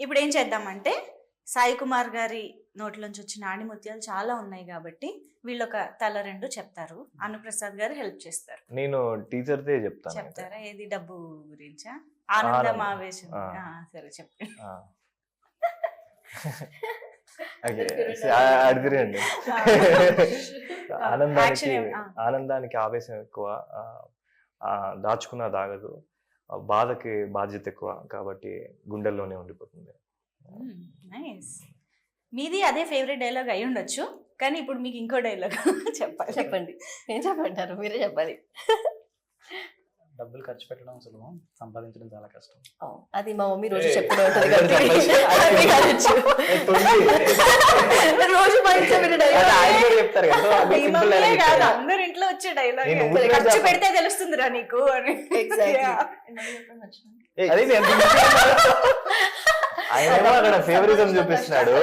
ఇప్పుడు ఏం చేద్దామంటే సాయి కుమార్ గారి నోట్లోంచి వచ్చిన ఆణిముత్యాలు చాలా ఉన్నాయి కాబట్టి వీళ్ళు ఒక తల రెండు చెప్తారు, అనుప్రసాద్ గారు హెల్ప్ చేస్తారు. నేను టీచర్దే చెప్తాను. చెప్తారా? ఏది డబ్బు గురించా? ఆనందం ఆవేశం. సరే చెప్పండి. అడిగిరండి. ఆనందానికి ఆవేశం ఎక్కువ, దాచుకున్న దాగదు, బాధకి బాధ్యత ఎక్కువ కాబట్టి గుండెల్లోనే ఉండిపోతుంది. మీది అదే ఫేవరెట్ డైలాగ్ అయి ఉండొచ్చు, కానీ ఇప్పుడు మీకు ఇంకో డైలాగ్ చెప్పాలి. చెప్పండి. ఏం చెప్పంటారు? మీరే చెప్పాలి. డబ్బులు ఖర్చు పెట్టడం సులభం, సంపాదించడం చాలా కష్టం. అది మా మమ్మీ రోజు చెప్తూనే ఉంటుంది. రోజు అందరు ఇంట్లో వచ్చే డైలాగ్, ఖర్చు పెడితే తెలుస్తుందిరా నీకు అని. ఆయన ఫేవరిజం చూపిస్తున్నాడు.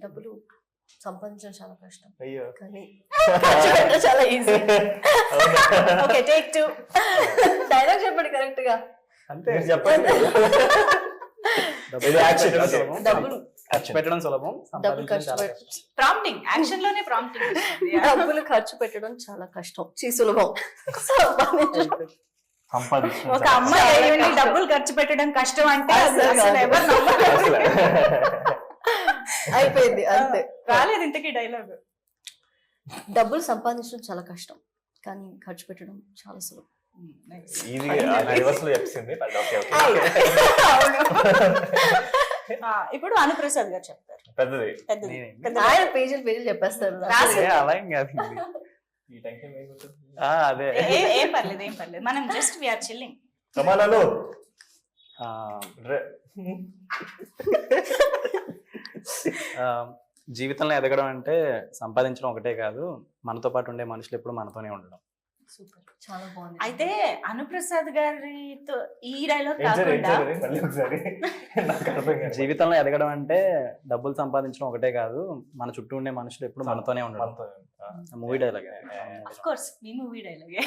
డబ్బులు సంపాదించడం చాలా కష్టం, అయ్యో కానీ చాలా ఈజీ. Okay, take 2. డైలాగ్ చెప్పండి కరెక్ట్ గా. అంతే చెప్పండి. డబ్బులు ఖర్చు పెట్టడం సులభం, డబ్బులు ఖర్చు పెట్టడం ప్రాంప్టింగ్, యాక్షన్ లోనే ప్రాంప్టింగ్. డబ్బులు ఖర్చు పెట్టడం చాలా కష్టం, సులభం. ఒక అమ్మాయి డబ్బులు ఖర్చు పెట్టడం కష్టం అంటే అసలు ఎవరు నమ్మరు. అయిపోయింది అంతే. రాలేదు ఇంతకీ డైలాగ్. డబ్బులు సంపాదించడం చాలా కష్టం, కానీ ఖర్చు పెట్టడం చాలా సులభం. ఇప్పుడు అనుప్రసాద్ గారు చెప్తారు. పెద్దది ఆయన పేజీలు చెప్పేస్తారు. అదే ఏం పర్లేదు, మనం జస్ట్ వీఆర్ చిల్లింగ్. సమానాలు జీవితంలో ఎదగడం అంటే సంపాదించడం ఒకటే కాదు, మనతో పాటు ఉండే మనుషులు ఎప్పుడు మనతోనే ఉండడం. చాలా బాగుంది. అయితే అనుప్రసాద్ గారితో ఈ డైలాగ్ కాకుండా జీవితంలో ఎదగడం అంటే డబ్బులు సంపాదించడం ఒకటే కాదు, మన చుట్టూ ఉండే మనుషులు ఎప్పుడు మనతోనే ఉండడం. Movie dialogue. ఆఫ్ కోర్స్ మీ మూవీ డైలాగే,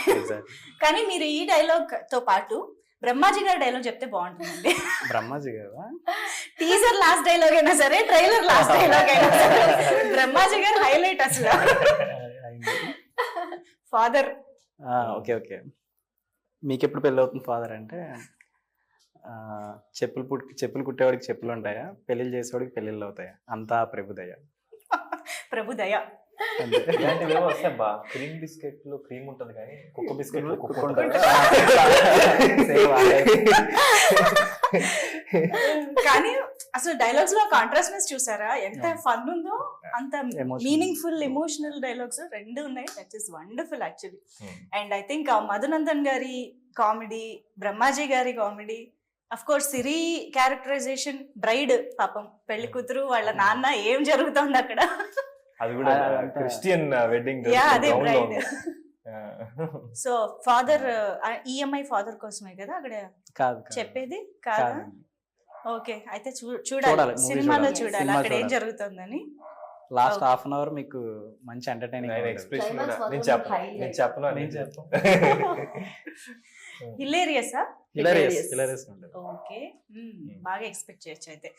కానీ మీరు ఈ డైలాగ్ తో పాటు బ్రహ్మాజీ గారి డైలాగ్ చెప్తే బాగుంటుందండి. బ్రహ్మాజీ గారు టీజర్ లాస్ట్ డైలాగ్ అయినా సరే, ట్రైలర్ లాస్ట్ డైలాగ్ అయినా సరే, బ్రహ్మాజీ గారు హైలైట్ అసలు. ఫాదర్. Okay okay. మీకు ఎప్పుడు పెళ్ళి అవుతుంది ఫాదర్ అంటే, చెప్పులు కుట్టేవాడికి చెప్పులు ఉంటాయా, పెళ్లిళ్ళు చేసేవాడికి పెళ్లిళ్ళు అవుతాయా, అంతా ప్రభుదయ. ప్రభుదయ. క్రీమ్ బిస్కెట్ లో క్రీమ్ ఉంటది కానీ కుక్క బిస్కెట్ లో కుక్క ఉంటది. కానీ అసలు డైలాగ్స్ లో కాంట్రాస్ట్నెస్ చూసారా ఎంత ఫన్ ఉందో, అంత మీనింగ్ఫుల్ ఎమోషనల్ డైలాగ్స్ రెండు ఉన్నాయి. That is wonderful actually. And I think Madhunandan గారి కామెడీ, బ్రహ్మాజీ గారి comedy, of course Siri characterization, bride పాపం పెళ్లి కూతురు వాళ్ళ నాన్న, ఏం జరుగుతుంది అక్కడ. అది కూడా క్రిస్టియన్ వెడ్డింగ్. అదే braid. So father, EMI father కోసమే కదా అక్కడ చెప్పేది కాదా? ఓకే, అయితే చూడాలి, సినిమాలో చూడాలి అక్కడ ఏం జరుగుతుందని. లాస్ట్ హాఫ్ అన్ అవర్ మీకు మంచి ఎంటర్టైనింగ్ ఎక్స్ప్రెషన్. నేను చెప్పను. హిలేరియసా? హిలేరియస్. ఓకే, బాగా ఎక్స్పెక్ట్ చేయొచ్చు అయితే.